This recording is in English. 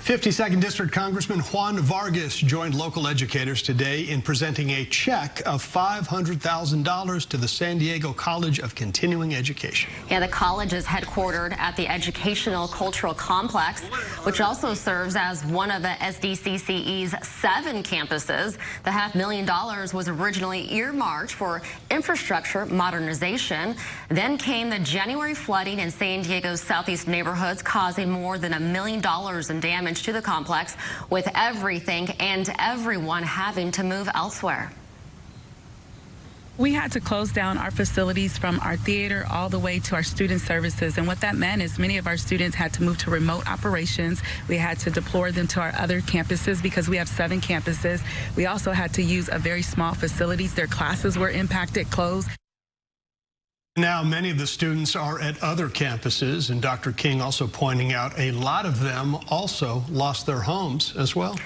52nd District Congressman Juan Vargas joined local educators today in presenting a check of $500,000 to the San Diego College of Continuing Education. Yeah, the college is headquartered at the Educational Cultural Complex, which also serves as one of the SDCCE's 7 campuses. The $500,000 was originally earmarked for infrastructure modernization. Then came the January flooding in San Diego's southeast neighborhoods, causing more than $1 million in damage to the complex, with everything and everyone having to move elsewhere. We had to close down our facilities from our theater all the way to our student services. And what that meant is many of our students had to move to remote operations. We had to deploy them to our other campuses because we have 7 campuses. We also had to use a very small facilities. Their classes were impacted, closed. Now, many of the students are at other campuses, and Dr. King also pointing out a lot of them also lost their homes as well.